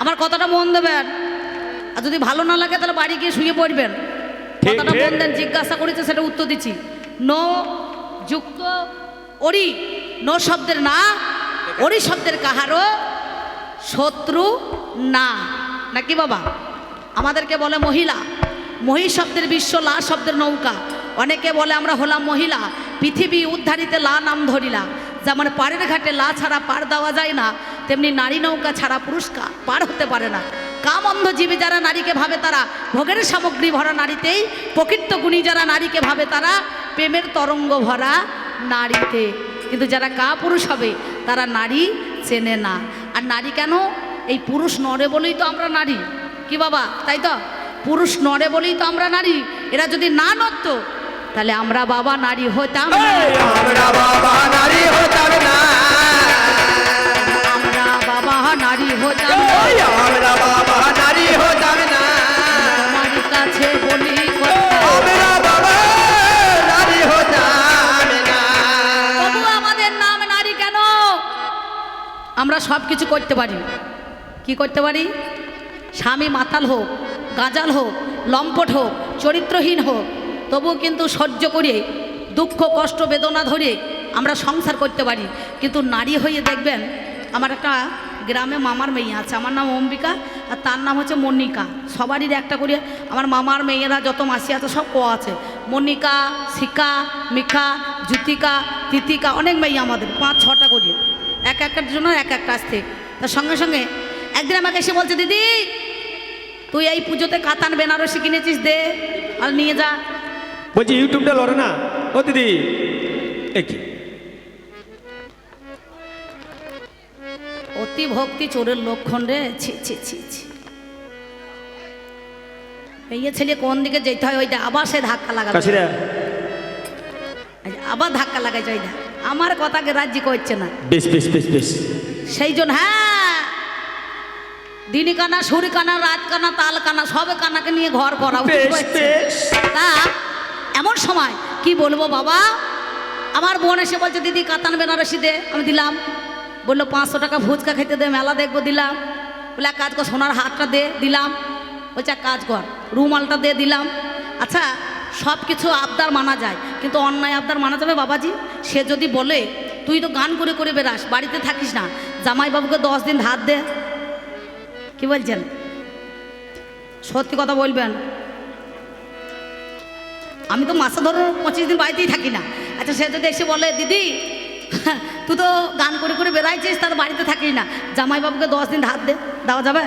আমার কথাটা মন দেবেন, আর যদি ভালো না লাগে তাহলে বাড়ি গিয়ে শুয়ে পড়বেন। কথাটা মন দেন, জিজ্ঞাসা করেছে সেটা উত্তর দিচ্ছি। নো যুক্ত অরি, নো শব্দের না, অরি শব্দের কাহারও শত্রু না, নাকি বাবা? আমাদেরকে বলে মহিলা, মহি শব্দের বিশ্ব, লা শব্দের নৌকা। অনেকে বলে আমরা হলাম মহিলা, পৃথিবী উদ্ধারিতে লা নাম ধরিলা। যেমন পাড়ের ঘাটে লা ছাড়া পার দেওয়া যায় না, তেমনি নারী নৌকা ছাড়া পুরুষ পার হতে পারে না। কাম অন্ধ জীবী যারা নারীকে ভাবে তারা ভোগের সামগ্রী ভরা নারীতেই, প্রকৃত গুণী যারা নারীকে ভাবে তারা প্রেমের তরঙ্গ ভরা নারীতে। কিন্তু যারা কা পুরুষ হবে তারা নারী চেনে না। আর নারী কেন? এই পুরুষ নড়ে বলেই তো আমরা নারী, কি বাবা? তাই তো, পুরুষ নড়ে বলেই তো আমরা নারী। এরা যদি না নড়তো তাহলে আমরা বাবা নারী হতাম না, আমরা বাবা নারী হতাম না, আমরা বাবা নারী হতাম না, আমরা বাবা নারী হতাম না, আমার কাছে বলি আমরা বাবা নারী হতাম না। তবু আমাদের নাম নারী কেন? আমরা সব কিছু করতে পারি। কি করতে পারি? স্বামী মাতাল হোক, গাঁজাল হোক, লম্পট হোক, চরিত্রহীন হোক, তবু কিন্তু সহ্য করে দুঃখ কষ্ট বেদনা ধরে আমরা সংসার করতে পারি। কিন্তু নারী হয়ে দেখবেন, আমার একটা গ্রামে মামার মেয়ে আছে, আমার নাম অম্বিকা আর তার নাম হচ্ছে মনিকা। সবারই একটা করে আমার মামার মেয়েরা যত মাসি আছে সব ক আছে, মনিকা, শিকা, মিকা, জ্যোতিকা, তিতিকা, অনেক মেয়ে আমাদের 5-6টা করে, এক একটার জন্য এক একটা আসতে। তার সঙ্গে সঙ্গে একদিন আমাকে এসে বলছে, দিদি তুই এই পুজোতে কাতান বেনারসি কিনেছিস, দে আর নিয়ে যা। বলছি ইউটিউবটা লড়ে না ও দিদি, একই অতি ভক্তি চোরের লক্ষণ রে, ছি ছি ছি ছি। এই ছেলে কোন দিকে যেতে হয় ওইটা আবার সে ধাক্কা লাগাবে, কাশিরা আবার ধাক্কা লাগাইছে ওইটা, আমার কথাকে রাজ্য করছে না। বেশ বেশ বেশ বেশ, সেই জন্য হ্যাঁ, দিনী কানা, সুরি কানা, রাত কানা, তাল কানা, সব কানাকে নিয়ে ঘর করা উচিত বেশ হয়েছে। বেশ। তা এমন সময় কি বলবো বাবা, আমার বোন এসে বলছে, দিদি কাতান বেনারসি দে। আমি দিলাম। বললো 500 টাকা ফুচকা খেতে দে, মেলা দেখবো, দিলাম। বলে এক কাজ কর, সোনার হাতটা দে, দিলাম। বলছে এক কাজ কর, রুমালটা দে, দিলাম। আচ্ছা, সব কিছু আবদার মানা যায়, কিন্তু অন্যায় আবদার মানা যাবে বাবাজি? সে যদি বলে তুই তো গান করে করে বেরাস, বাড়িতে থাকিস না, জামাইবাবুকে 10 দিন ধার দে, কি বলছেন? সত্যি কথা বলবেন। আমি তো মাসে ধরো 25 দিন বাড়িতেই থাকি না। আচ্ছা, সে যদি এসে বলে, দিদি তুই তো গান করে করে বেড়াইছিস, তার বাড়িতে থাকিস না, জামাইবাবুকে 10 দিন ধার দে, দেওয়া যাবে?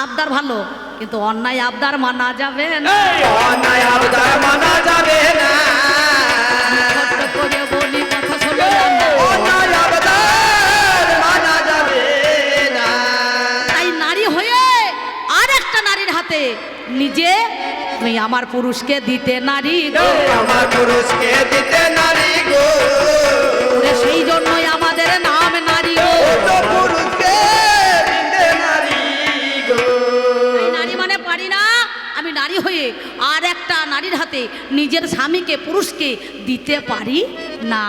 আবদার ভালো, কিন্তু অন্যায় আবদার মানা যাবে না। অন্যায় আবদার মানা যাবে না, ছোট্ট করে বলি, কথা শোনো না। অন্যায় আবদার মানা যাবে না। তাই নারী হয়ে আর একটা নারীর হাতে নিজে তুমি আমার পুরুষকে দিতে নারী গো, আমার পুরুষকে দিতে নারী গো, ওরে সেই জন্যই আমাদের নাম নারী গো। তো পুরুষকে দিতে নারী গো। এই নারী মানে পারি না, আমি নারী হয়ে আর একটা নারীর হাতে নিজের স্বামীকে, পুরুষকে দিতে পারি না।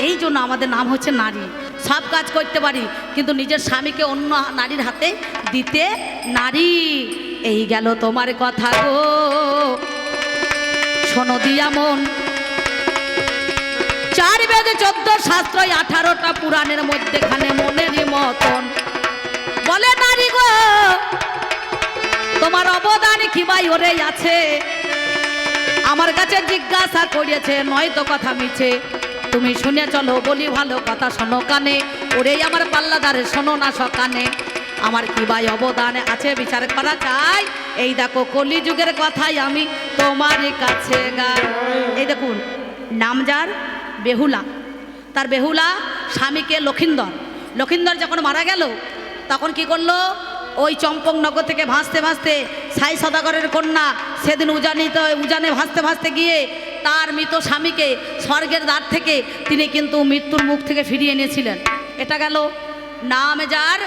এই জন্য আমাদের নাম হচ্ছে নারী। সব কাজ করতে পারি, কিন্তু নিজের স্বামীকে অন্য নারীর হাতে দিতে নারী। এই গেল তোমার কথা গো, শোনো দিয়া মন। 4 বেদ 14 শাস্ত্র 18টা পুরাণের মধ্যেখানে মনেরই মতন বলে নারী গো, তোমার অবদান কি ভাই ওরে আছে? আমার কাছে জিজ্ঞাসা করিয়েছে, নয় তো কথা মিছে। তুমি শুনে চলো, বলি ভালো কথা শোনো কানে, ওরে আমার পাল্লাদারে শোনো না সকানে। আমার কি ভাই অবদান আছে বিচার করা চাই, এই দেখো কলিযুগের কথাই আমি তোমার কাছে গাই। এই দেখুন, নাম যার বেহুলা, তার বেহুলা স্বামীকে লক্ষিন্দর, লক্ষিন্দর যখন মারা গেল তখন কি করলো, ওই চম্পকনগর থেকে ভাসতে ভাসতে সাই সদাগরের কন্যা সেদিন উজানে ভাসতে ভাসতে গিয়ে তার মৃত স্বামীকে স্বর্গের দ্বার থেকে তিনি কিন্তু মৃত্যুর মুখ থেকে ফিরিয়ে এনেছিলেন। এটা গেল নাম যার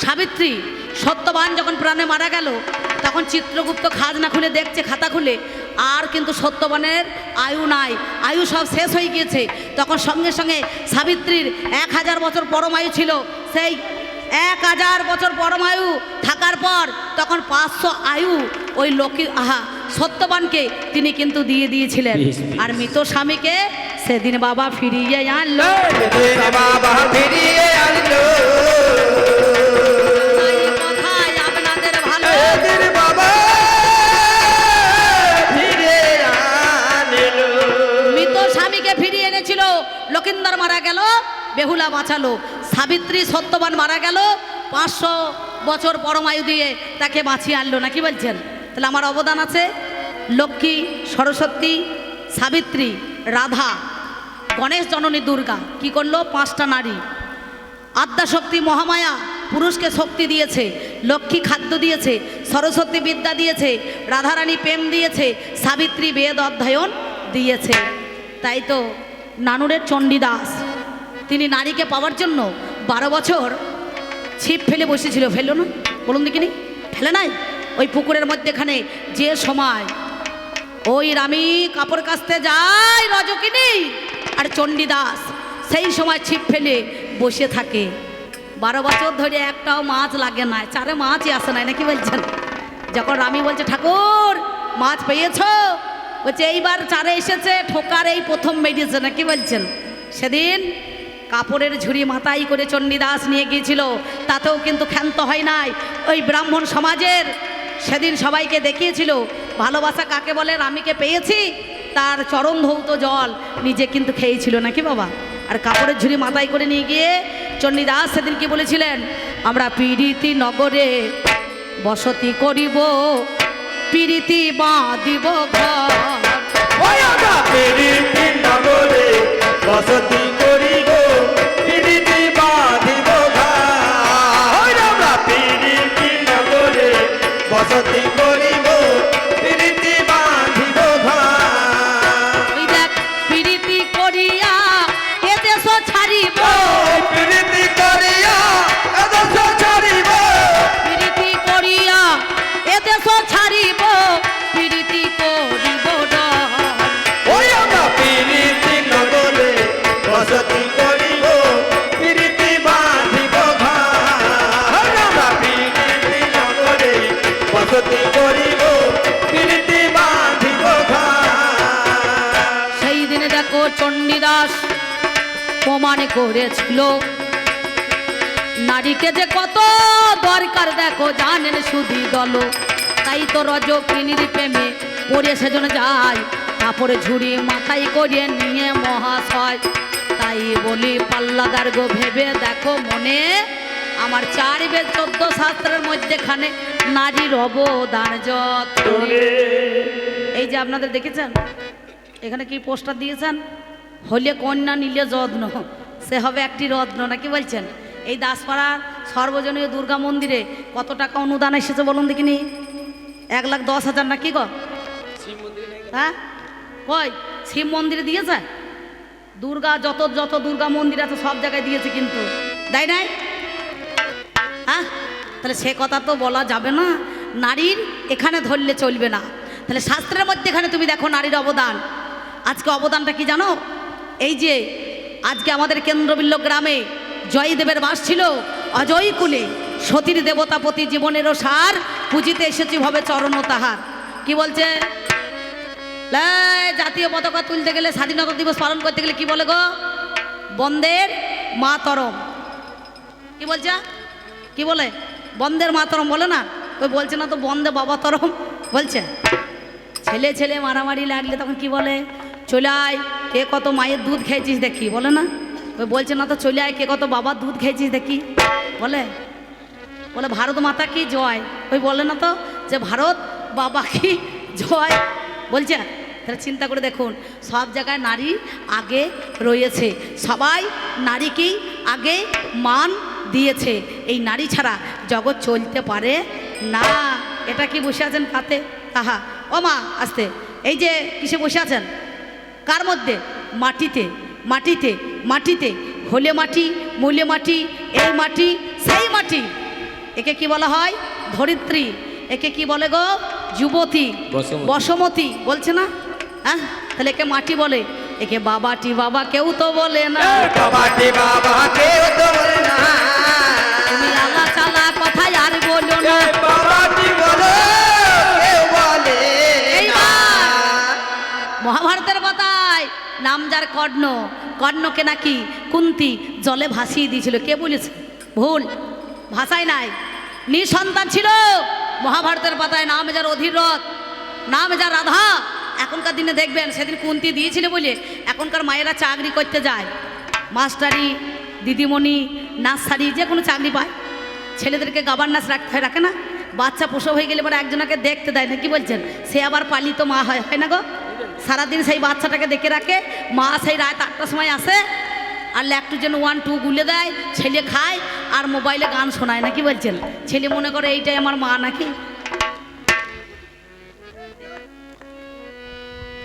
সাবিত্রী। সত্যবান যখন প্রাণে মারা গেল তখন চিত্রগুপ্ত খাজনা খুলে দেখছে, খাতা খুলে, আর কিন্তু সত্যবানের আয়ু নাই, আয়ু সব শেষ হয়ে গিয়েছে। তখন সঙ্গে সঙ্গে সাবিত্রীর 1000 বছর পরমায়ু ছিল, সেই 1000 বছর পরমায়ু থাক থাকার পর তখন 500 আয়ু ওই লক্ষ্মী সত্যবানকে তিনি কিন্তু দিয়ে দিয়েছিলেন। বেশ, বেশ। আর মৃত স্বামীকে সেদিন বাবা ফিরিয়ে আনলো। দিন বাবা ফিরিয়ে আনলো এই কথায় আপনাদের ভালো দিন বাবা ফিরে আনলো মৃত স্বামীকে ফিরিয়ে এনেছিল। লক্ষিন্দর মারা গেল, বেহুলা বাঁচালো। সাবিত্রী সত্যবান মারা গেল, 500 বছর পরমায়ু দিয়ে তাকে বাঁচিয়ে আনলো না, কি বলছেন? তাহলে আমার অবদান আছে। লক্ষ্মী, সরস্বতী, সাবিত্রী, রাধা, গণেশ জননী দুর্গা কি করলো? 5টা নারী। আদ্যাশক্তি মহামায়া পুরুষকে শক্তি দিয়েছে, লক্ষ্মী খাদ্য দিয়েছে, সরস্বতী বিদ্যা দিয়েছে, রাধারানী প্রেম দিয়েছে, সাবিত্রী বেদ অধ্যয়ন দিয়েছে। তাই তো নানুরের চণ্ডীদাস তিনি নারীকে পাওয়ার জন্য 12 বছর ছিপ ফেলে বসেছিল। ফেললো না? বলুন দেখিনি, ফেলে নাই? ওই পুকুরের মধ্যেখানে যে সময় ওই রামি কাপড় কাচতে যায় রজকিনী আর চণ্ডীদাস সেই সময় ছিপ ফেলে বসে থাকে। 12 বছর ধরে একটাও মাছ লাগে না, চারে মাছই আসে নাই, নাকি বলছেন? যখন রামি বলছে ঠাকুর মাছ পেয়েছ, বলছে এইবার চারে এসেছে, ঠোকার এই প্রথম বেরিয়েছে, নাকি বলছেন? সেদিন কাপড়ের ঝুড়ি মাথায় করে চণ্ডীদাস নিয়ে গিয়েছিল, তাতেও কিন্তু ক্ষান্ত হয় নাই। ওই ব্রাহ্মণ সমাজের সেদিন সবাইকে দেখিয়েছিল ভালোবাসা কাকে বলে। রামিকে পেয়েছি, তার চরণ ধৌত জল নিজে কিন্তু খেয়েছিল, নাকি বাবা? আর কাপড়ের ঝুড়ি মাথায় করে নিয়ে গিয়ে চণ্ডীদাস সেদিন কি বলেছিলেন? আমরা পীড়িতি নগরে বসতি করিব, পীড়িতি বাঁধিব ঘর। ওই আমরা পীড়িতি নগরে বসতি করিব পীড়িতি বাঁধিব ঘর ওই আমরা পীড়িতি নগরে বসতি করিব পীড়িতি বাঁধিব ঘর ওই দেখ পীড়িতি করিয়া এ দেশ ছাড়িব, ওই পীড়িতি করিয়া এদেশ ছাড়িব পীড়িতি করিয়া এ দেশ ছাড়িব, পীড়িতি করিব ডর। ওই আমরা পীড়িতি নগরে বসতি করিব পীড়িতি বাঁধিব ঘর আমরা পীড়িতি নগরে বসতি করিব পীড়িতি বাঁধিব ঘর সেই দিনে দেখো চণ্ডীদাস প্রমাণ করেছিল নারীকে যে কত দরকার, দেখো জানেন সুধী দল। তাই তো রজকিনীর প্রেমে পড়ে সেজন্য যায়, কাপড় ঝুড়ি মাথায় করে নিয়ে মহাশয়। তাই বলি পাল্লাদার গো ভেবে দেখো মনে, আমার 4 বেদ 14 শাস্ত্রের মধ্যেখানে নারীর অবদান যত। এই যে আপনাদের দেখেছেন এখানে কি পোস্টার দিয়েছেন? হলে কন্যা নিলে যত্ন, সে হবে একটি রত্ন, নাকি বলছেন? এই দাসপাড়ার সর্বজনীয় দুর্গা মন্দিরে কত টাকা অনুদান এসেছে বলুন দেখিনি? 1,10,000 নাকি গো? হ্যাঁ কই শিব মন্দিরে দিয়েছে? দুর্গা যত যত দুর্গা মন্দির আছে সব জায়গায় দিয়েছে, কিন্তু দেয় নাই? হ্যাঁ, তাহলে সে কথা তো বলা যাবে না, নারীর এখানে ধরলে চলবে না। তাহলে শাস্ত্রের মধ্যে এখানে তুমি দেখো নারীর অবদান। আজকে অবদানটা কি জানো? এই যে আজকে আমাদের কেন্দ্রবিল্ল গ্রামে জয়দেবের বাস ছিল অজয় কুলে, সতীর দেবতাপতি জীবনেরও সার, পুজিতে এসেছি ভবে চরণ তাহার। কি বলছে? জাতীয় পতাকা তুলতে গেলে, স্বাধীনতা দিবস পালন করতে গেলে কি বলে গো? বন্দের মাতরম। কি বলছে? কি বলে? বন্দের মাতরম বলে না? ওই বলছে না তো বন্দে বাবা তরম বলছে। ছেলে ছেলে মারামারি লাগলে তখন কি বলে? চলে আয় কে কত মায়ের দুধ খেয়েছিস দেখি, বলে না? ওই বলছে না তো চলে আয় কে কত বাবার দুধ খেয়েছিস দেখি, বলে? বলে ভারত মাতা কি জয়। ওই বলে না তো যে ভারত বাবা কি জয়, বলছে? তাহলে চিন্তা করে দেখুন, সব জায়গায় নারী আগে রয়েছে, সবাই নারীকেই আগে মান দিয়েছে। এই নারী ছাড়া জগৎ চলতে পারে না। এটা কি বসে আছেন পাতে? আহা ও মা আসতে, এই যে কিসে বসে আছেন? কার মধ্যে? মাটিতে। মাটিতে মাটিতে হলে মাটি, মূলে মাটি, এই মাটি সেই মাটি। একে কি বলা হয়? ধরিত্রী। একে কি বলে গো? যুবতী, বসমতী বলছে না? হ্যাঁ, তাহলে একে মাটি বলে। একে বাবাটি বাবা কেউ তো বলে না, বাবাটি বাবা কেউ তো বলে না তুমি আলা চালা কথায় আর বলো না। কর্ণ, কর্ণকে নাকি কুন্তী জলে ভাসিয়ে দিয়েছিল। কে বলেছে? ভুল, ভাষায় নাই। নিঃসন্তান ছিল। মহাভারতের পাতায় নাম যার অধীরথ, নাম যার রাধা। এখনকার দিনে দেখবেন সেদিন কুন্তী দিয়েছিল বলে এখনকার মায়েরা চাকরি করতে যায়, মাস্টারি, দিদিমণি, নার্সারি, যে কোনো চাকরি পায়। ছেলেদেরকে গভর্নেন্স রাখতে হয়, রাখে না? বাচ্চা প্রসব হয়ে গেলে পরে একজনকে দেখতে দেয় না, কি বলছেন? সে আবার পালিত মা হয়, হয় না গো? সারাদিন সেই বাচ্চাটাকে দেখে রাখে। মা সেই রাত 8টার সময় আসে আর ল্যাপটপ 1 2 গুলে দেয়, ছেলে খায় আর মোবাইলে গান শোনায় না, কি বলছেন? ছেলে মনে করে এইটাই আমার মা নাকি।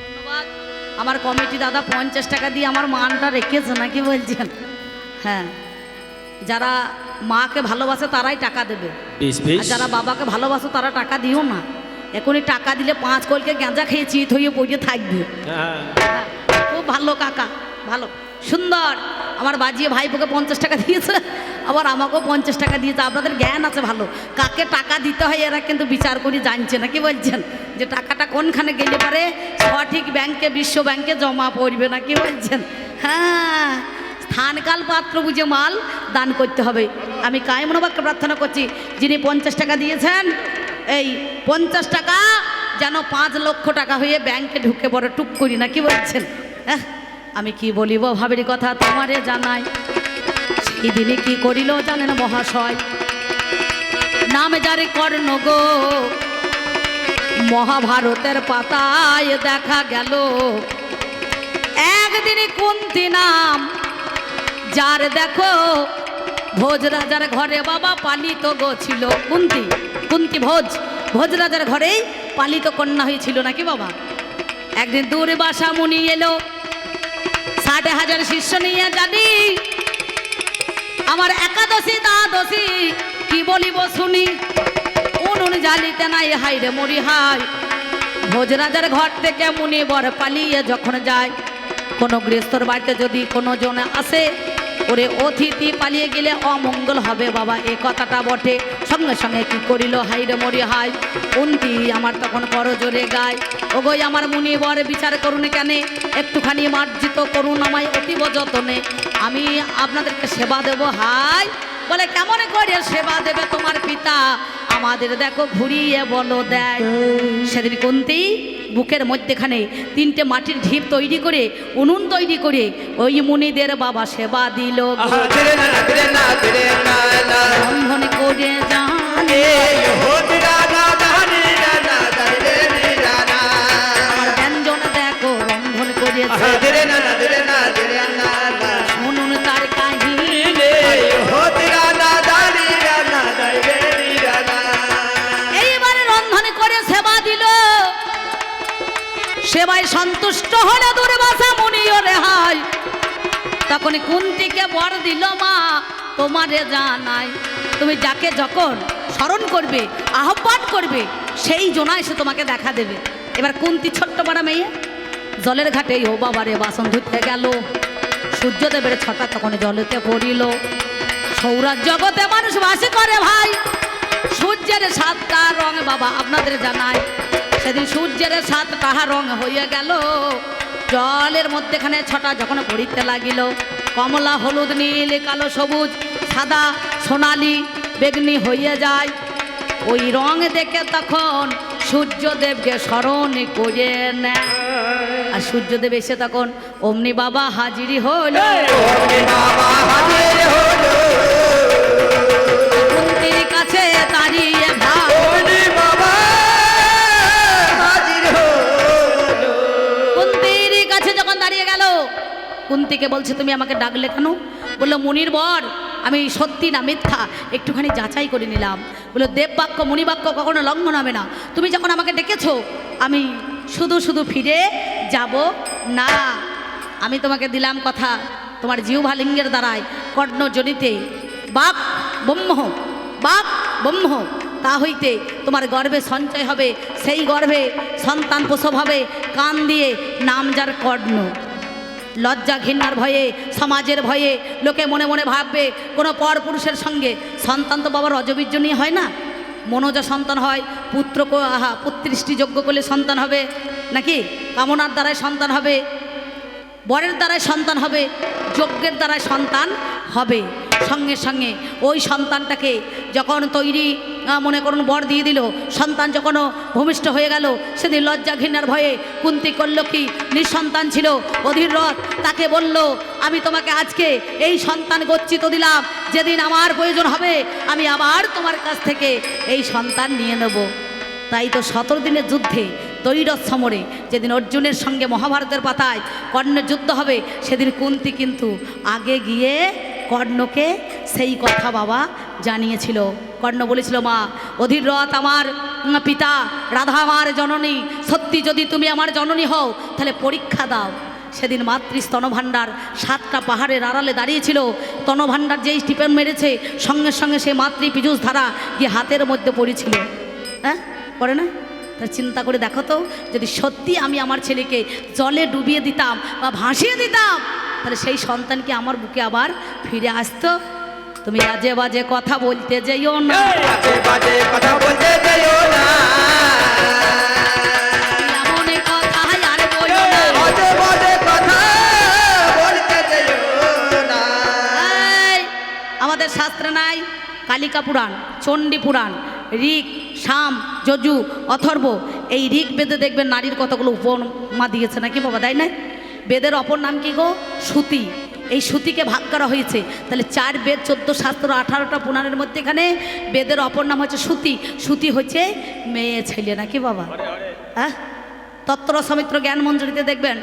ধন্যবাদ আমার কমিটি দাদা, 50 টাকা দিয়ে আমার মানটা রেখেছে না, কি বলছেন? হ্যাঁ, যারা মাকে ভালোবাসে তারাই টাকা দেবে, আর যারা বাবাকে ভালোবাসো তারা টাকা দিও না। এখনই টাকা দিলে 5 কলকে গাঁজা খেয়ে চিত হয়ে পড়ে থাকবে। হ্যাঁ, খুব ভালো কাকা, ভালো সুন্দর। আমার বাজিয়ে ভাইপোকে 50 টাকা দিয়েছে, আবার আমাকেও 50 টাকা দিয়েছে। আপনাদের জ্ঞান আছে ভালো, কাকে টাকা দিতে হয় এরা কিন্তু বিচার করে জানছে না, কি বলছেন? যে টাকাটা কোনখানে গেলে পারে সঠিক ব্যাংকে, বিশ্ব ব্যাংকে জমা পড়বে না, কি বলছেন? হ্যাঁ, স্থানকাল পাত্র বুঝে মাল দান করতে হবে। আমি কায়মনোবাক্যে প্রার্থনা করছি, যিনি 50 টাকা দিয়েছেন, এই 50 টাকা যেন 5 লক্ষ টাকা হয়ে ব্যাংকে ঢুকে পড়ে টুক করি না, কি বলছেন? আমি কি বলিব ভাবের কথা তোমারে জানাই। সেই দিনে কি করিল জানেন মহাশয়? নাম যারে কর্ণ গো, মহাভারতের পাতায় দেখা গেল। একদিনে কুন্তী নাম যার দেখো ভোজ রাজার ঘরে বাবা পালিত গো ছিল। কুন্তী, কুন্তী ভোজ রাজার ঘরেই পালিত কন্যা হয়েছিল নাকি বাবা। একদিন দুর্বাসা মুনি এলো 60,000 শিষ্য নিয়ে, জানি আমার একাদশী দ্বাদশী কি বলিব শুনি। উনুন জ্বালিতে নাই হাই রে মরি হাই। ভোজ রাজার ঘর থেকে মুনি বর পালিয়ে যখন যায়, কোনো গৃহস্থর বাড়িতে যদি কোনো জন আসে, ওরে অতিথি পালিয়ে গেলে অমঙ্গল হবে বাবা, এ কথাটা বটে। সঙ্গে সঙ্গে কি করিল হাই রে মরি হাই। কুন্তী আমার তখন বড় জোরে গায়, ওগো আমার মুনি বর বিচার করুন কেন, একটুখানি মার্জিত করুন আমায় অতীব যতনে, আমি আপনাদেরকে সেবা দেব। হাই বলে, কেমন করে সেবা দেবে তোমার পিতা, আমাদের দেখো ঘুরিয়ে বলো দেয়। সেদিন কুন্তী বুকের মধ্যেখানে 3টে মাটির ঢিপ তৈরি করে, উনুন তৈরি করে ওই মুনিদের বাবা সেবা দিল। বন্ধন করে জানে আমার ব্যঞ্জন দেখো রন্ধন করেছে, শুনুন তার কাহিনী। এইবারে রন্ধন করে সেবা দিল, সেবায় সন্তুষ্ট হলে দুর্বাসা মুনি ও রেহাই। তখন কুন্তীকে বর দিল, মা তোমারে জানাই, তুমি যাকে যখন স্মরণ করবে, আহ্বান করবে, সেই জনায় সে তোমাকে দেখা দেবে। এবার কুন্তী ছোট্ট বড় মেয়ে জলের ঘাটে ও বাবারে বাসন ধুতে গেল। সূর্যদেবের ছটা তখন জলেতে পড়িল। সৌরাজ জগতে মানুষ বাসে করে ভাই, সূর্যের 7টা রং বাবা আপনাদের জানাই। সেদিন সূর্যের 7টা রং হয়ে গেল। জলের মধ্যেখানে 6টা যখন পড়িতে লাগিল, কমলা, হলুদ, নীল, কালো, সবুজ, সাদা, সোনালি, বেগনি হয়ে যায়। ওই রং দেখে তখন সূর্যদেবকে স্মরণ করে নেয়। আর সূর্যদেব এসে তখন অমনি বাবা হাজিরি হলো। কুন্তীর কাছে দাঁড়িয়ে কুন্তীর কাছে যখন দাঁড়িয়ে গেল, কুন্তীকে বলছে তুমি আমাকে ডাকলে কেন? বললো মুনির বর, আমি সত্যি না মিথ্যা একটুখানি যাচাই করে নিলাম। বললো দেববাক্য মুনিবাক্য কখনো লঙ্ঘন হবে না। তুমি যখন আমাকে ডেকেছো আমি শুধু শুধু ফিরে যাব না। আমি তোমাকে দিলাম কথা, তোমার জিহ্বা লিঙ্গের দ্বারায় কর্ণজনিতে বাপ ব্রহ্ম তা হইতে তোমার গর্ভে সঞ্চয় হবে, সেই গর্ভে সন্তান প্রসব হবে। কান দিয়ে নাম যার কর্ণ। লজ্জা ঘৃণার ভয়ে, সমাজের ভয়ে লোকে মনে মনে ভাববে কোনো পরপুরুষের সঙ্গে সন্তান তো বাবার রজবীর্য নিয়ে হয় না। মনোজা সন্তান হয়, পুত্রৃষ্টি যোগ্য করলে সন্তান হবে নাকি, কামনার দ্বারাই সন্তান হবে। বরের দ্বারাই সন্তান হবে, যজ্ঞের দ্বারাই সন্তান হবে। সঙ্গে সঙ্গে ওই সন্তানটাকে যখন তৈরি মনে করুন বর দিয়ে দিল, সন্তান যখন ভূমিষ্ঠ হয়ে গেল, সেদিন লজ্জা ঘৃণার ভয়ে কুন্তী করল কি, নিঃসন্তান ছিল অধীররথ, তাকে বলল আমি তোমাকে আজকে এই সন্তান গচ্ছিত দিলাম, যেদিন আমার প্রয়োজন হবে আমি আবার তোমার কাছ থেকে এই সন্তান নিয়ে নেব। তাই তো 17 দিনের যুদ্ধে তৈরথ সমরে যেদিন অর্জুনের সঙ্গে মহাভারতের পাতায় কর্ণের যুদ্ধ হবে, সেদিন কুন্তী কিন্তু আগে গিয়ে কর্ণকে সেই কথা বাবা জানিয়েছিল। কর্ণ বলেছিল, মা অধীররথ আমার পিতা, রাধা আমার জননী, সত্যি যদি তুমি আমার জননী হও তাহলে পরীক্ষা দাও। সেদিন মাতৃ স্তনভাণ্ডার 7টা পাহাড়ের আড়ালে দাঁড়িয়েছিল। স্তনভাণ্ডার যেই টিপেন মেরেছে, সঙ্গে সঙ্গে সে মাতৃ পীযূষ ধারা গিয়ে হাতের মধ্যে পড়েছিল। হ্যাঁ, পড়ে না? তা চিন্তা করে দেখো তো, যদি সত্যি আমি আমার ছেলেকে জলে ডুবিয়ে দিতাম বা ভাসিয়ে দিতাম, তাহলে সেই সন্তান কি আমার বুকে আবার ফিরে আসতো? তুমি আজে বাজে কথা বলতে যেও না, আজে বাজে কথা বলতে যেও না, এমন কথা আর বলো না। আজে বাজে কথা বলতে যেও না। এই, আমাদের শাস্ত্রে নাই কালিকা পুরাণ, চণ্ডী পুরাণ, ঋক, সাম, যজু, অথর্ব, এই ঋক বেদে দেখবেন নারীর কতগুলো উপমা দিয়েছে নাকি বাবা, তাই না? বেদের অপর নাম কি গো? শ্রুতি। এই শ্রুতিকে ভাগ করা হয়েছে। তাহলে 4 বেদ, 14 শাস্ত্র, 18টা পুরাণের মধ্যে এখানে বেদের অপর নাম হচ্ছে শ্রুতি। শ্রুতি হচ্ছে মেয়ে ছেলে নাকি বাবা? হ্যাঁ, তত্ত্ব সমিত্র জ্ঞান মঞ্জুরিতে দেখবেন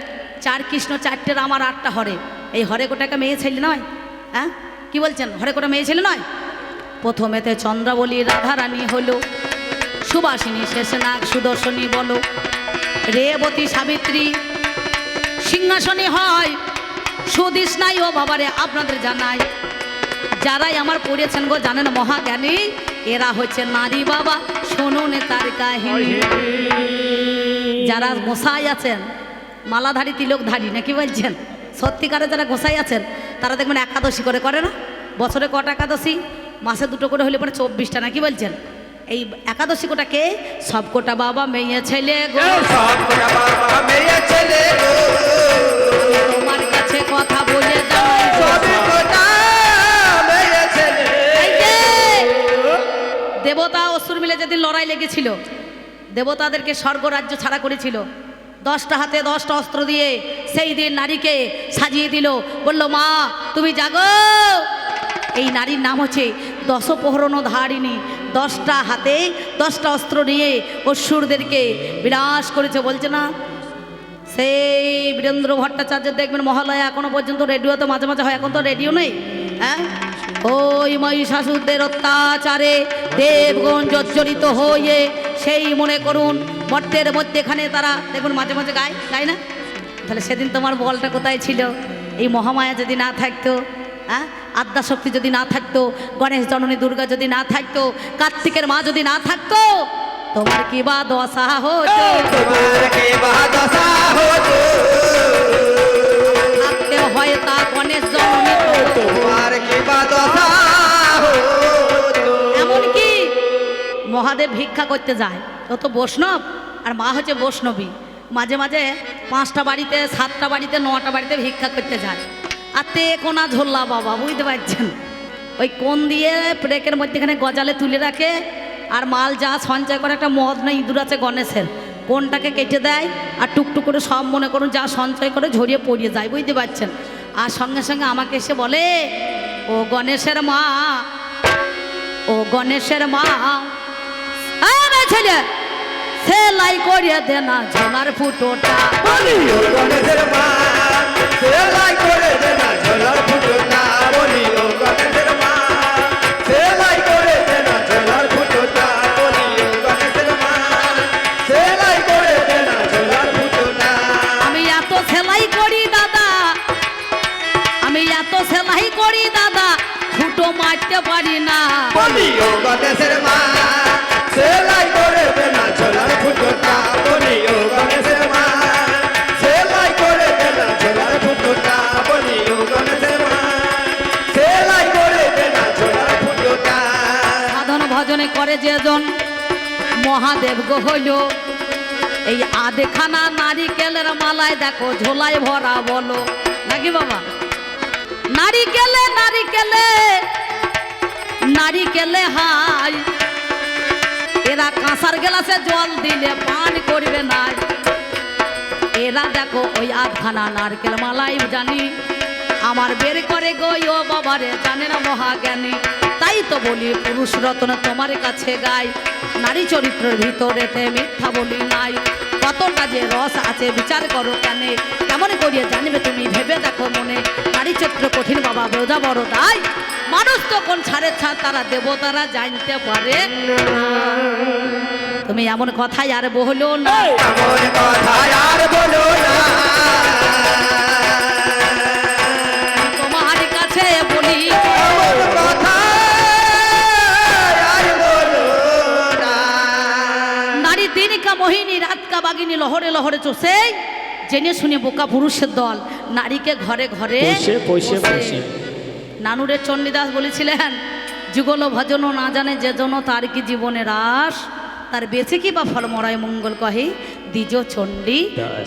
4 কৃষ্ণ, 4টে রাম আর 8টা হরে। এই হরে কোটাকে মেয়ে ছেলে নয়? হ্যাঁ, কি বলছেন? হরে কোটা মেয়ে ছেলে নয়? প্রথমেতে চন্দ্রাবলী রাধারানী হলো, সুবাসিনী শেষনাগ সুদর্শনী বলো, রেবতী সাবিত্রী সিংহাসনী হয়, সুদিষ্ণাই ও বাবারে আপনাদের জানাই, যারাই আমার পড়েছেন গো জানেন মহাজ্ঞানী, এরা হচ্ছে নারী বাবা, শুনুন তার কাহিনী। যারা গোসাই আছেন, মালাধারী তিলকধারী নাকি বলছেন, সত্যিকারে যারা গোসাই আছেন তারা দেখবেন একাদশী করে না? বছরে কটা একাদশী? মাসে 2টো করে হলে পরে 24টা নাকি বলছেন? এই একাদশী কোটাকে সব কোটা বাবা মেয়ে ছেলে গো, সব কথা বাবা মেয়ে ছেলে গো, তোমার কাছে কথা বলে যাই গো। সব কথা মেয়ে ছেলে। এই যে দেবতা অসুর মিলে যেদিন লড়াই লেগেছিল, দেবতাদেরকে স্বর্গ রাজ্য ছাড়া করেছিল, 10টা হাতে 10টা অস্ত্র দিয়ে সেই দিন নারীকে সাজিয়ে দিল, বলল মা তুমি জাগো। এই নারীর নাম হচ্ছে দশপ্রহরণ ধারিণী। 10টা হাতে 10টা অস্ত্র নিয়ে অসুরদেরকে বিনাশ করেছে, বলছে না? সেই বীরেন্দ্র ভট্টাচার্য দেখবেন মহালয়া এখনো পর্যন্ত রেডিওতে মাঝে মাঝে হয়, এখন তো রেডিও নেই। হ্যাঁ, ওই মহিষাসুরদের অত্যাচারে দেবগণ জর্জরিত হয়ে সেই মনে করুন মর্তের মধ্যেখানে তারা দেখুন মাঝে মাঝে গায় না? তাহলে সেদিন তোমার বলটা কোথায় ছিল? এই মহামায়া যদি না থাকতো, হ্যাঁ, আদ্যাশক্তি যদি না থাকতো, গণেশ জননী দুর্গা যদি না থাকতো, কার্তিকের মা যদি না থাকতো, তোমার কি বা দশা হতো? তোমার কি বা দশা হতো? থাকতে হয় তা গণেশ জননী, তোমার কি বা দশা হতো? এমনকি মহাদেব ভিক্ষা করতে যায়, ও তো বৈষ্ণব আর মা হচ্ছে বৈষ্ণবী, মাঝে মাঝে 5টা বাড়িতে, 7টা বাড়িতে, 9টা বাড়িতে ভিক্ষা করতে যায়। আর তে কোনা ঝোল্লা বাবা, বুঝতে পারছেন? ওই কোন দিয়ে প্রেকের মধ্যেখানে গজালে তুলে রাখে, আর মাল যা সঞ্চয় করে, একটা মদ না ইঁদুর আছে গণেশের, কোনটাকে কেটে দেয়, আর টুকটুক করে সব মনে করুন যা সঞ্চয় করে ঝরিয়ে পড়িয়ে যায়, বুঝতে পারছেন? আর সঙ্গে সঙ্গে আমাকে এসে বলে, ও গণেশের মা, ও গণেশের মা, আরে ছেলে সেলাই করিয়ে দে না ঝোলার ফুটোটা। বলি ও গণেশের মা, সেলাই করে দে না ঝোলার ফুটোটা। বলি ও গণেশের মা, সেলাই করে দে না ঝোলার ফুটোটা। বলি ও গণেশের মা, সেলাই করে দে না ঝোলার ফুটোটা। আমি এত সেলাই করি দাদা, আমি এত সেলাই করি দাদা, ফুটো মারতে পারি না। বলি ও গণেশের মা, সেলাই করে দে না ঝোলার ফুটোটা। বলি ও গণেশের মা, সেলাই করে দে না ঝোলার ফুটোটা। বলি ও গণেশের মা, সেলাই করে দে না ঝোলার ফুটোটা। সাধন ভজনে করে যেজন মহাদেব গো হইল, এই আধখানা নারিকেলের মালায় দেখো ঝোলায় ভরা বলো নাকি বাবা? নারিকেলে নারিকেলে নারিকেলে হাই, এরা কাঁসার গ্লাসে জল দিলে পান করবে না। এরা দেখো ওই আধখানা নারকেল মালাই জানি আমার বের করে গো ও বাবারে, জানে না মহাজ্ঞানী। তাই তো বলি পুরুষ রত্ন তোমার কাছে গাই, নারী চরিত্রের ভিতরেতে মিথ্যা বলি নাই। কতটা যে রস আছে বিচার করো কেন, কেমন করিয়ে জানবে তুমি ভেবে দেখো মনে। নারী চরিত্র কঠিন বাবা বোঝা বড় তাই, মানুষ তো কোন ছাড়ের ছাড় তারা দেবতারা জানতে পারে। তুমি এমন কথাই আর বলো না, এমন কথা আর বলো না, তোমার কাছে বলি এমন কথা আর বলো না। নারী দিনকা মোহিনী রাতকা বাগিনী লহরে লহরে চষে, জেনে শুনে বোকা পুরুষের দল নারীকে ঘরে ঘরে বসে। নানুরের চণ্ডীদাস বলেছিলেন, যুগল ভজন না জানে যে জন তার কি জীবনে রাস, তার বেঁচে কি বা ফল মরায় মঙ্গল কহে দ্বিজ চণ্ডী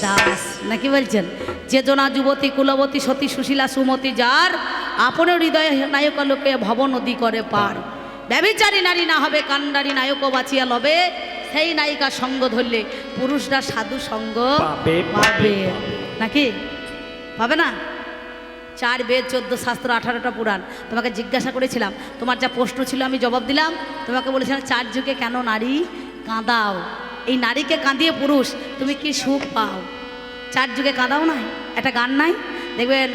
দাস। নাকি বলছেন? যে জনা যুবতী কুলবতী সতী সুশীলা সুমতি যার, আপনের হৃদয়ে নায়ক লোকে ভব নদী করে পার। ব্যভিচারী নারী না হবে কান্ডারি নায়ক বাঁচিয়া লবে, সেই নায়িকা সঙ্গ ধরলে পুরুষরা সাধু সঙ্গ পাবে। নাকি পাবে না? 4 বেদ 14 শাস্ত্র 18টা পুরাণ। তোমাকে জিজ্ঞাসা করেছিলাম, তোমার যা প্রশ্ন ছিল আমি জবাব দিলাম। তোমাকে বলেছিলাম 4 যুগে কেন নারী কাঁদাও, এই নারীকে কাঁদিয়ে পুরুষ তুমি কি সুখ পাও। 4 যুগে কাঁদাও নাই, একটা গান নাই দেখবেন,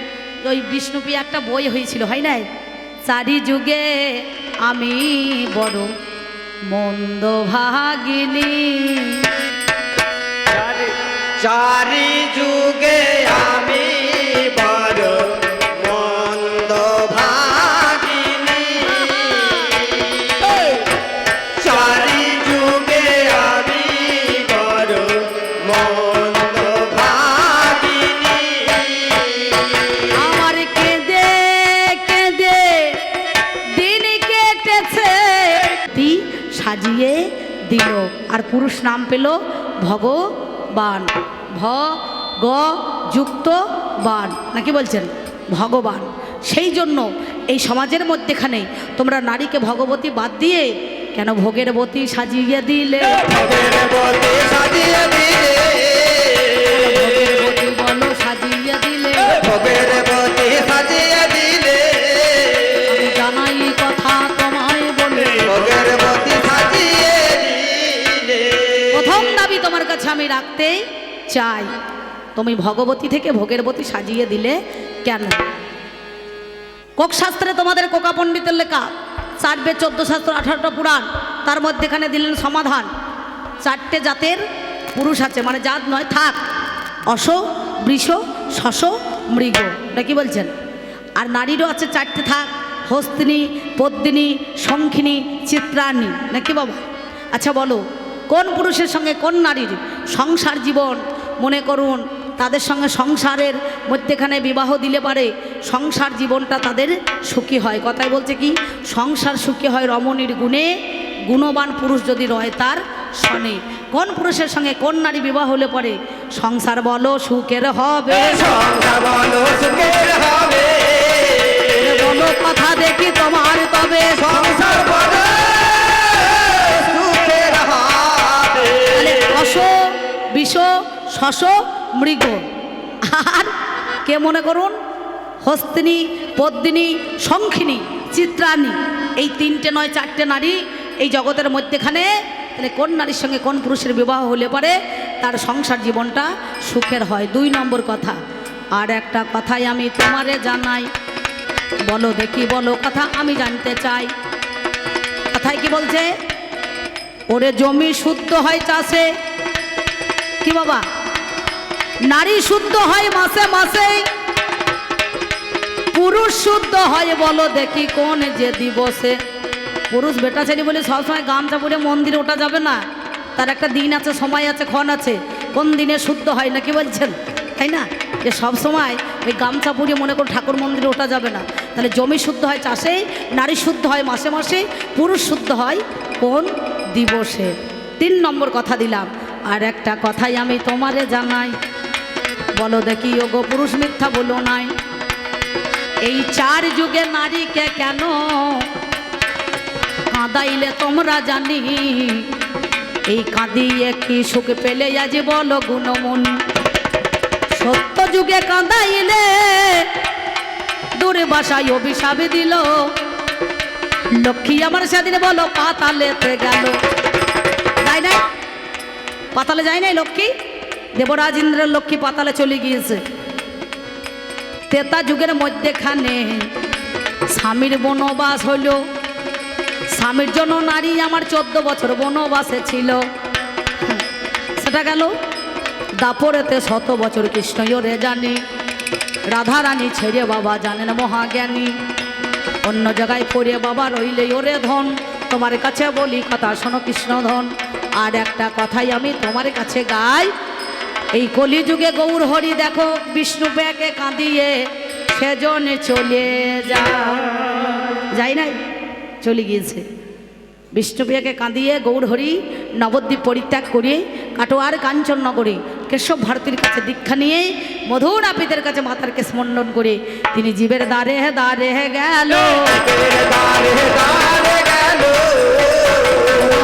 ওই বিষ্ণুপি একটা বই হয়েছিল হয় নাই, 4 যুগে আমি বড় মন্দ ভাগিনী। চারি যুগে আমি বড় মন্দ ভাগিনী, চারি যুগে আমি বড় মন্দ ভাগিনী। আমার কেঁদে কেঁদে দিন কেটেছে, তি সাজিয়ে দিল আর পুরুষ নাম পেল ভগবান। ভ গ যুক্ত বান, নাকি বলছেন ভগবান। সেই জন্য এই সমাজের মধ্যেখানে তোমরা নারীকে ভগবতী বাদ দিয়ে কেন ভোগের বতী সাজিয়ে দিলে। ভোগের বতী সাজিয়ে দিলে, ভোগের বতী বলো সাজিয়ে দিলে, ভোগের বতী সাজিয়ে দিলে, আমি জানাই কথা তোমায় বলে। ভোগের বতী সাজিয়ে দিলে। প্রথম দাবি তোমার কাছে আমি রাখতে চাই, তুমি ভগবতী থেকে ভোগের বতী সাজিয়ে দিলে কেন? কোক শাস্ত্রে তোমাদের কোকা পণ্ডিতের লেখা 4 বেদ 14 শাস্ত্র 18টা পুরাণ, তার মধ্যেখানে দিলেন সমাধান। 4টে জাতের পুরুষ আছে, মানে জাত নয়, থাক, অশ বৃষ শশ মৃগ। এটা কি বলছেন? আর নারীরও আছে 4টে থাক, হস্তিনী পদ্মিনী শঙ্খিনী চিত্রাণী। নাকি বাবা? আচ্ছা বলো, কোন পুরুষের সঙ্গে কোন নারীর সংসার জীবন, মনে করুন তাদের সঙ্গে সংসারের মধ্যেখানে বিবাহ দিলে পারে সংসার জীবনটা তাদের সুখী হয়। কথায় বলছে কি, সংসার সুখী হয় রমণীর গুণে, গুণবান পুরুষ যদি রয় তার শনে। কোন পুরুষের সঙ্গে কোন নারী বিবাহ হলে পরে সংসার বলো সুখের হবে, সংসার বলো সুখের হবে, বলো কথা দেখি তোমার তবে সংসার বলো সুখের হবে। অশ বিষ শশ মৃগ। আর কে মনে করুন হস্তিনী পদ্মিনী শঙ্খিনী চিত্রাণী, এই 3টে নয় 4টে নারী এই জগতের মধ্যেখানে। তাহলে কোন নারীর সঙ্গে কোন পুরুষের বিবাহ হলে পরে তার সংসার জীবনটা সুখের হয়। 2 নম্বর কথা। আর একটা কথাই আমি তোমারে জানাই, বলো দেখি বলো কথা আমি জানতে চাই। কথায় কি বলছে? ওরে জমি শুদ্ধ হয় চাষে, কি বাবা? নারী শুদ্ধ হয় মাসে মাসে, পুরুষ শুদ্ধ হয় বলো দেখি কোন যে দিবসে। পুরুষ বেটা ছেলে বলে সবসময় গামছা পরে মন্দিরে ওঠা যাবে না, তার একটা দিন আছে, সময় আছে, ক্ষণ আছে, কোন দিনে শুদ্ধ হয়। নাকি বলছেন? তাই না? যে সব সময় ওই গামছা পরিয়ে মনে করো ঠাকুর মন্দিরে ওঠা যাবে না। তাহলে জমি শুদ্ধ হয় চাষে, নারী শুদ্ধ হয় মাসে মাসে, পুরুষ শুদ্ধ হয় কোন দিবসে। 3 নম্বর কথা দিলাম। আর একটা কথাই আমি তোমারে জানাই, বলো দেখি ও গো পুরুষ মিথ্যা বলো নাই, এই 4 যুগে নারীকে কেন কাঁদাইলে তোমরা জানি, এই কাঁদিয়ে কি সুখ পেলে আজ বলো গুণমণি, সত্য যুগে কাঁদাইলে দূরে বাসায় অভিশাপ দিল, লক্ষ্মী আমার সেদিন বলো পাতালেতে গেল, যাই নাই পাতালে যায় নাই লক্ষ্মী, দেবরাজ ইন্দ্রের লক্ষ্মী পাতালে চলে গিয়েছে। তেতা যুগের মধ্যেখানে স্বামীর বনবাস হইল, স্বামীর জন্য নারী আমার 14 বছর বনবাসে ছিল, সেটা গেল। দাপরেতে 100 বছর কৃষ্ণ ওরে জানি, রাধা রানী ছেড়ে বাবা জানেন মহাজ্ঞানী, অন্য জায়গায় পড়ে বাবা রইলে ওরে ধন, তোমার কাছে বলি কথা শোনো কৃষ্ণধন, আর একটা কথাই আমি তোমার কাছে গাই, এই কলিযুগে গৌর হরি দেখো বিষ্ণু প্যাকে কাঁদিয়ে সেজনে চলে যাই নাই, চলে গিয়েছে। বিষ্ণুপ্রিয়াকে কাঁদিয়ে গৌর হরি নবদ্বীপ পরিত্যাগ করে কাটোয়ার কাঞ্চননগরে কেশব ভারতীর কাছে দীক্ষা নিয়ে মধুর নাপিতের কাছে মাতারকে স্মরণ করে তিনি জীবের দ্বারে দ্বারে গেল,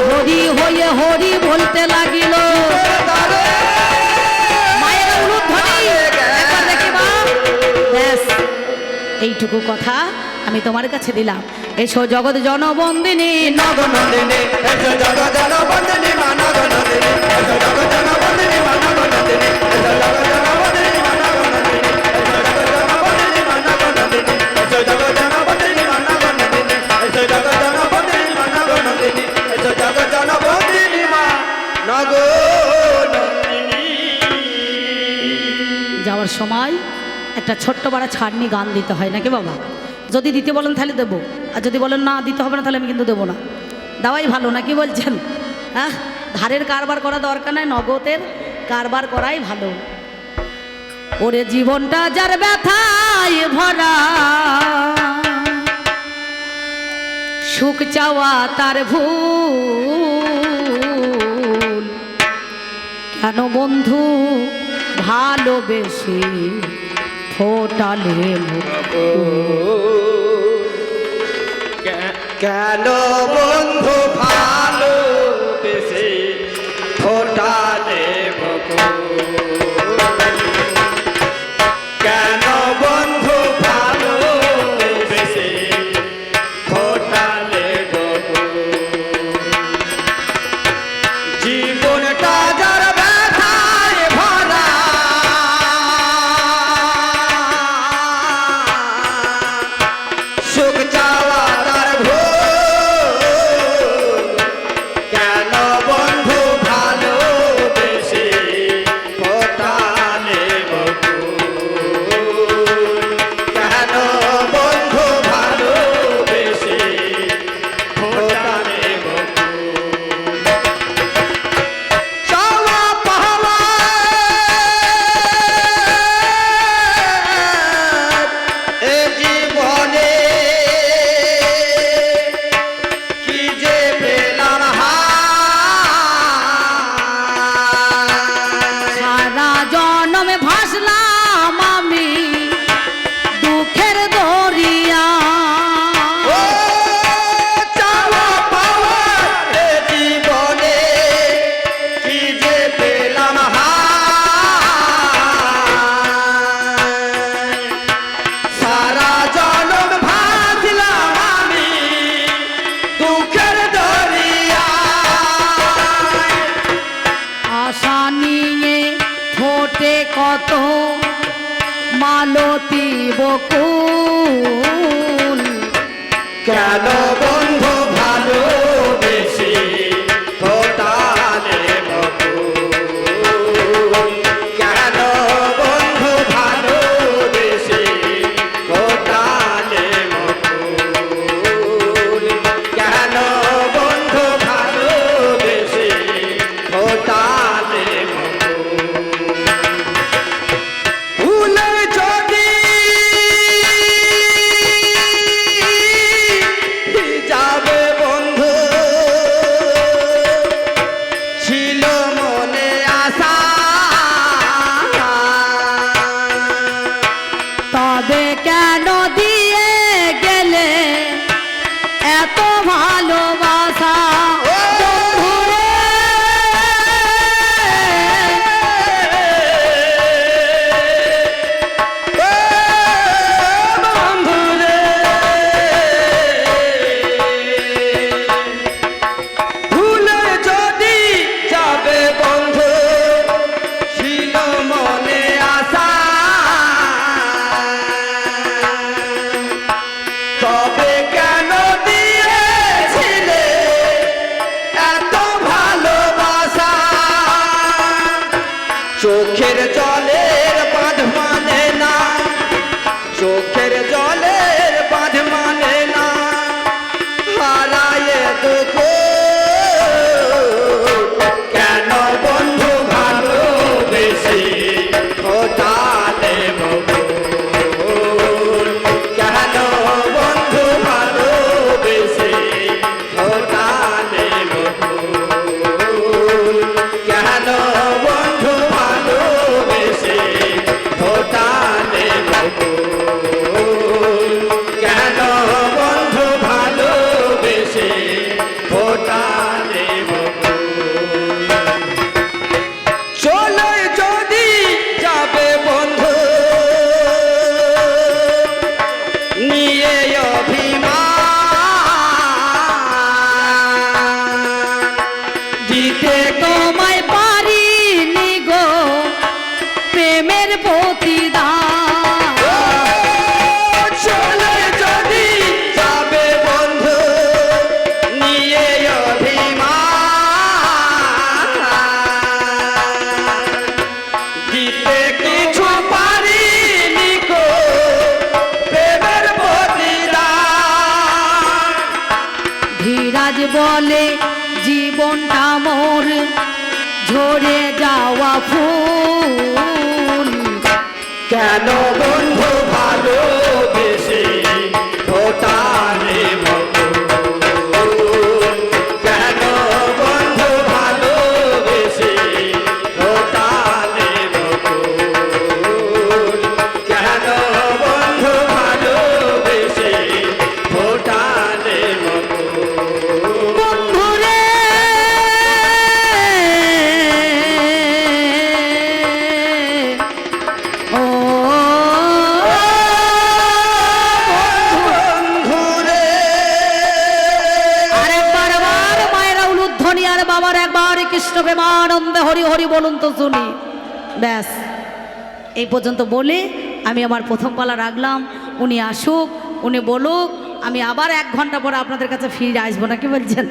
হরি হয়ে হরি বলতে লাগিল, মায়ের উলুধ্বনি একবার দেখি মা, ব্যাস এইটুকু কথা আমি তোমার কাছে দিলাম। এসো জগৎ জনবন্দিনী নগনন্দিনী, এসো জগৎ জনবন্দিনী মা নগনন্দিনী, এসো জগৎ জনবন্দিনী মা নগনন্দিনী, এসো জগৎ জনবন্দিনী মা নগনন্দিনী, এসো জগৎ জনবন্দিনী মা নগনন্দিনী, এসো জগৎ জনবন্দিনী মা নগনন্দিনী, এসো জগৎ জনবন্দিনী মা নগনন্দিনী। যাওয়ার সময় একটা ছোট্ট বড় ছাড়নি গান দিতে হয় নাকি বাবা? যদি দিতে বলেন তাহলে দেবো, আর যদি বলেন না দিতে হবে না তাহলে আমি কিন্তু দেবো না। দেওয়াই ভালো নাকি বলছেন? হ্যাঁ, ধারের কারবার করা দরকার নাই, নগদের কারবার করাই ভালো। ওরে জীবনটা যার ব্যথায় ভরা, সুখ চাওয়া তার ভুল, কেন বন্ধু ভালোবেসে ফোটালে মুখ, কেন বন্ধু ভালো বেশি ফোটালে কেন বন্ধু ভালো বেশি ফোটালে জীবনটা যার ব্যথায় ভরা, সুখ চাওয়া তার ভুল, কেন বন্ধু ভালো বেশি ফোটালে কেন বন্ধু ভালো বেশি ফোটালে চাওয়া পাওয়া এ জীবনে কি যে পেলাম সারা জনমে ভাসলাম আমি দুঃখের দরিয়া, ও চাওয়া পাওয়া এ জীবনে কি যে পেলাম সারা জনম ভাসলাম আমি দুঃখের দরিয়া, আশা নিয়ে ফোটে কত মালতী বকুল, কেন বন্ধু ভালো বেশি ফোটালে কেন বন্ধু ভালো বেশি ফোটালে কেন বন্ধু ভালো বেশি ফোটালে ফুলের যদি যাবে বন্ধু দিতে তোমায় পারিনি গো প্রেমের প্রতিদান। চলে যদি যাবে বন্ধু নিয়ে অভিমান, দিতে কিছু পারিনি গো প্রেমের প্রতিদান। ধীরাজ বলে জীবনটা মোর ঝরে যাওয়া ফুল, কেন বন্ধু ভালোবেসে ফোটালে বকুল, কেন বন্ধু ভালোবেসে ফোটালে বকুল, কেন বন্ধু ভালোবেসে ফোটালে বকুল। বন্ধুরে ও বন্ধুরে আরেকবার আবার মায়ের উলুধ্বনি আর বাবার একবার কৃষ্ণ প্রেমানন্দে হরি হরি বলুন তো শুনি। ব্যাস এই পর্যন্ত বলে আমি আমার প্রথম পালা রাখলাম। উনি আসুক, উনি বলুক, আমি আবার 1 ঘন্টা পরে আপনাদের কাছে ফিরে আসবো না, কি বলছেন?